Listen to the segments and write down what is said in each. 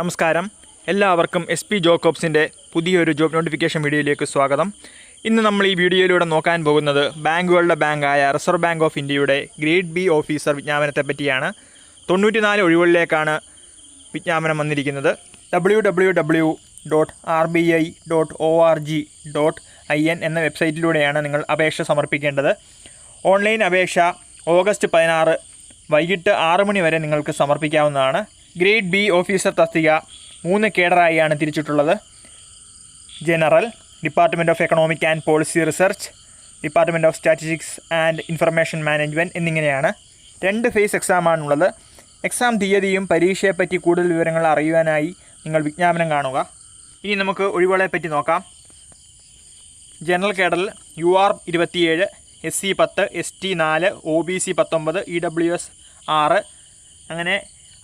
നമസ്കാരം, എല്ലാവർക്കും SP ജോക്കോബ്സിൻ്റെ പുതിയൊരു ജോബ് നോട്ടിഫിക്കേഷൻ വീഡിയോയിലേക്ക് സ്വാഗതം. ഇന്ന് നമ്മൾ ഈ വീഡിയോയിലൂടെ നോക്കാൻ പോകുന്നത് ബാങ്കുകളുടെ ബാങ്കായ റിസർവ് ബാങ്ക് ഓഫ് ഇന്ത്യയുടെ ഗ്രേഡ് ബി ഓഫീസർ വിജ്ഞാപനത്തെ പറ്റിയാണ്. 94 ഒഴിവുകളിലേക്കാണ് വിജ്ഞാപനം വന്നിരിക്കുന്നത്. www.rbi.org.in എന്ന വെബ്സൈറ്റിലൂടെയാണ് നിങ്ങൾ അപേക്ഷ സമർപ്പിക്കേണ്ടത്. ഓൺലൈൻ അപേക്ഷ ഓഗസ്റ്റ് 16 വൈകിട്ട് 6 മണി വരെ നിങ്ങൾക്ക് സമർപ്പിക്കാവുന്നതാണ്. ഗ്രേഡ് ബി ഓഫീസർ തസ്തിക 3 കേഡറായാണ് തിരിച്ചിട്ടുള്ളത്. General, department of economic and policy research, department of statistics and information management എന്നിങ്ങനെയാണ്. 2 ഫേസ് എക്സാമാണുള്ളത്. എക്സാം തീയതിയും പരീക്ഷയെപ്പറ്റി കൂടുതൽ വിവരങ്ങൾ അറിയുവാനായി നിങ്ങൾ വിജ്ഞാപനം കാണുക. ഇനി നമുക്ക് ഒഴിവുകളെ പറ്റി നോക്കാം. ജനറൽ കേഡറിൽ UR 27, SC 10, ST 4, OBC 19, EWS 6 അങ്ങനെ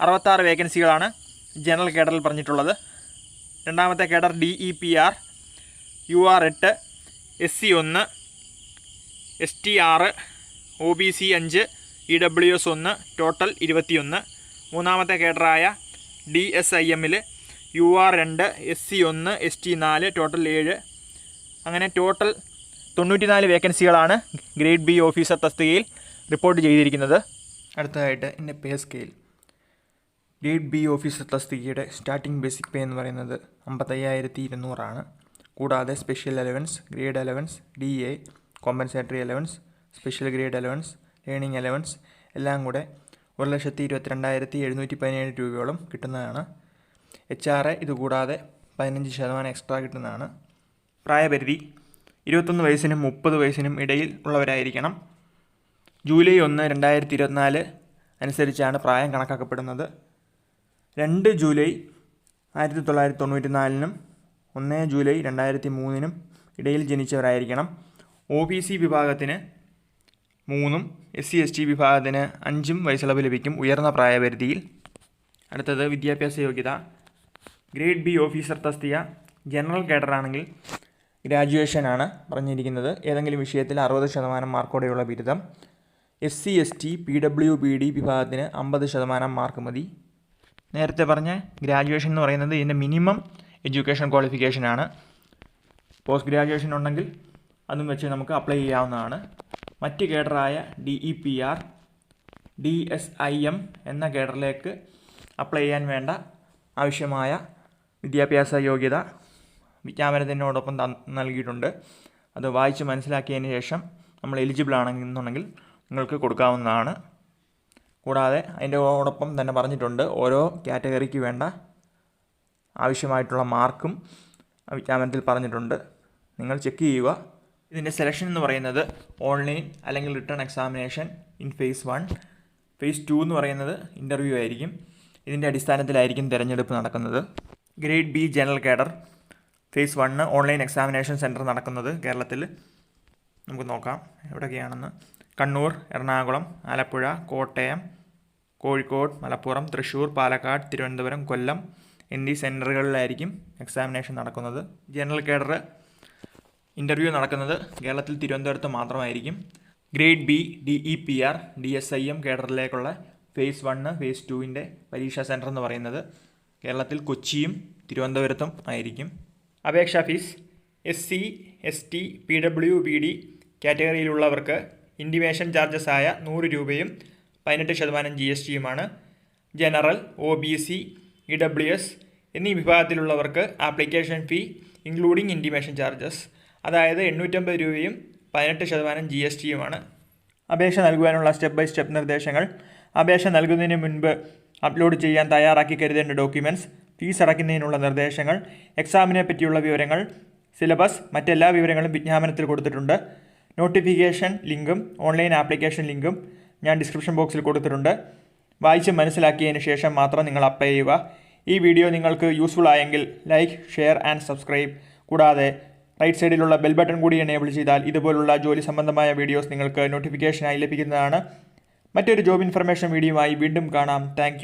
66 വേക്കൻസികളാണ് ജനറൽ കേഡറിൽ പറഞ്ഞിട്ടുള്ളത്. രണ്ടാമത്തെ cadre DEPR UR 8, SC 1, ST 6, OBC 5, EWS 1, total 21. മൂന്നാമത്തെ കേഡറായ DSIMൽ UR 2, SC 1, ST 4, ടോട്ടൽ 7. അങ്ങനെ ടോട്ടൽ 94 വേക്കൻസികളാണ് ഗ്രേഡ് ബി ഓഫീസർ തസ്തികയിൽ റിപ്പോർട്ട് ചെയ്തിരിക്കുന്നത്. അടുത്തതായിട്ട് എൻ്റെ pay scale. Grade B officer തസ്തികയുടെ സ്റ്റാർട്ടിംഗ് ബേസിക് പേ എന്ന് പറയുന്നത് 55,200 കൂടാതെ special allowance, grade allowance, DA, compensatory allowance, special grade allowance, learning allowance എല്ലാം കൂടെ 1,22,717 രൂപയോളം കിട്ടുന്നതാണ്. HRA ഇതുകൂടാതെ 15% എക്സ്ട്രാ കിട്ടുന്നതാണ്. പ്രായപരിധി 21 വയസ്സിനും 30 വയസ്സിനും ഇടയിൽ ഉള്ളവരായിരിക്കണം. ജൂലൈ 1, 2024 അനുസരിച്ചാണ് പ്രായം കണക്കാക്കപ്പെടുന്നത്. 2 ജൂലൈ 1994 1 ജൂലൈ 2003 ഇടയിൽ ജനിച്ചവരായിരിക്കണം. OBC വിഭാഗത്തിന് 3, SC/ST വിഭാഗത്തിന് 5 വയസ്സിളവ് ലഭിക്കും ഉയർന്ന പ്രായപരിധിയിൽ. അടുത്തത് വിദ്യാഭ്യാസ യോഗ്യത. ഗ്രേഡ് ബി ഓഫീസർ തസ്തിക ജനറൽ കേഡറാണെങ്കിൽ ഗ്രാജുവേഷനാണ് പറഞ്ഞിരിക്കുന്നത്. ഏതെങ്കിലും വിഷയത്തിൽ 60% മാർക്കോടെയുള്ള ബിരുദം. SC/ST PWBD വിഭാഗത്തിന് 50% മാർക്ക് മതി. നേരത്തെ പറഞ്ഞ ഗ്രാജുവേഷൻ എന്ന് പറയുന്നത് ഇതിൻ്റെ മിനിമം എഡ്യൂക്കേഷൻ ക്വാളിഫിക്കേഷനാണ്. പോസ്റ്റ് ഗ്രാജുവേഷൻ ഉണ്ടെങ്കിൽ അതും വെച്ച് നമുക്ക് അപ്ലൈ ചെയ്യാവുന്നതാണ്. മറ്റ് കേഡറായ DEPR, DSIM എന്ന കേഡറിലേക്ക് അപ്ലൈ ചെയ്യാൻ വേണ്ട ആവശ്യമായ വിദ്യാഭ്യാസ യോഗ്യത വിജ്ഞാപനത്തിനോടൊപ്പം നൽകിയിട്ടുണ്ട്. അത് വായിച്ച് മനസ്സിലാക്കിയതിന് ശേഷം നമ്മൾ എലിജിബിൾ ആണെന്നുണ്ടെങ്കിൽ നിങ്ങൾക്ക് കൊടുക്കാവുന്നതാണ്. കൂടാതെ അതിൻ്റെയോടൊപ്പം തന്നെ പറഞ്ഞിട്ടുണ്ട് ഓരോ കാറ്റഗറിക്ക് വേണ്ട ആവശ്യമായിട്ടുള്ള മാർക്കും വിജ്ഞാപനത്തിൽ പറഞ്ഞിട്ടുണ്ട്. നിങ്ങൾ ചെക്ക് ചെയ്യുക. ഇതിൻ്റെ സെലക്ഷൻ എന്ന് പറയുന്നത് ഓൺലൈൻ അല്ലെങ്കിൽ written examination in phase 1. Phase 2 എന്ന് പറയുന്നത് ഇൻ്റർവ്യൂ ആയിരിക്കും. ഇതിൻ്റെ അടിസ്ഥാനത്തിലായിരിക്കും തിരഞ്ഞെടുപ്പ് നടക്കുന്നത്. Grade B general cadre phase 1 online examination centre നടക്കുന്നത് കേരളത്തിൽ. നമുക്ക് നോക്കാം എവിടെയൊക്കെയാണെന്ന്. കണ്ണൂർ, എറണാകുളം, ആലപ്പുഴ, കോട്ടയം, കോഴിക്കോട്, മലപ്പുറം, തൃശ്ശൂർ, പാലക്കാട്, തിരുവനന്തപുരം, കൊല്ലം എന്നീ സെൻറ്ററുകളിലായിരിക്കും എക്സാമിനേഷൻ നടക്കുന്നത്. ജനറൽ കേഡർ ഇൻ്റർവ്യൂ നടക്കുന്നത് കേരളത്തിൽ തിരുവനന്തപുരത്ത് മാത്രമായിരിക്കും. ഗ്രേഡ് ബി DEPR DSIM കേഡറിലേക്കുള്ള ഫേസ് 1 ഫേസ് 2ൻ്റെ പരീക്ഷാ സെൻറ്റർ എന്ന് പറയുന്നത് കേരളത്തിൽ കൊച്ചിയും തിരുവനന്തപുരത്തും ആയിരിക്കും. അപേക്ഷാ ഫീസ് SC/ST PWBD കാറ്റഗറിയിലുള്ളവർക്ക് ഇൻറ്റിമേഷൻ ചാർജസ് ആയ 100 രൂപയും 18% GSTയുമാണ്. ജനറൽ, OBC, EWS എന്നീ വിഭാഗത്തിലുള്ളവർക്ക് application fee including intimation charges അതായത് 850 രൂപയും 18% GSTയുമാണ്. അപേക്ഷ നൽകുവാനുള്ള സ്റ്റെപ്പ് ബൈ സ്റ്റെപ്പ് നിർദ്ദേശങ്ങൾ. അപേക്ഷ നൽകുന്നതിന് മുൻപ് അപ്ലോഡ് ചെയ്യാൻ തയ്യാറാക്കി കരുതേണ്ട ഡോക്യുമെൻറ്റ്സ്, ഫീസ് അടയ്ക്കുന്നതിനുള്ള നിർദ്ദേശങ്ങൾ, എക്സാമിനെ പറ്റിയുള്ള വിവരങ്ങൾ, സിലബസ്, മറ്റെല്ലാ വിവരങ്ങളും വിജ്ഞാപനത്തിൽ കൊടുത്തിട്ടുണ്ട്. നോട്ടിഫിക്കേഷൻ ലിങ്കും ഓൺലൈൻ ആപ്ലിക്കേഷൻ ലിങ്കും ഞാൻ ഡിസ്ക്രിപ്ഷൻ ബോക്സിൽ കൊടുത്തിട്ടുണ്ട്. വായിച്ച് മനസ്സിലാക്കിയതിന് ശേഷം മാത്രം നിങ്ങൾ അപ്ലൈ ചെയ്യുക. ഈ വീഡിയോ നിങ്ങൾക്ക് യൂസ്ഫുൾ ആയെങ്കിൽ ലൈക്ക്, ഷെയർ ആൻഡ് സബ്സ്ക്രൈബ്. കൂടാതെ റൈറ്റ് സൈഡിലുള്ള ബെൽ ബട്ടൺ കൂടി എനേബിൾ ചെയ്താൽ ഇതുപോലുള്ള ജോലി സംബന്ധമായ വീഡിയോസ് നിങ്ങൾക്ക് നോട്ടിഫിക്കേഷനായി ലഭിക്കുന്നതാണ്. മറ്റൊരു ജോബ് ഇൻഫർമേഷൻ വീഡിയോയുമായി വീണ്ടും കാണാം. താങ്ക്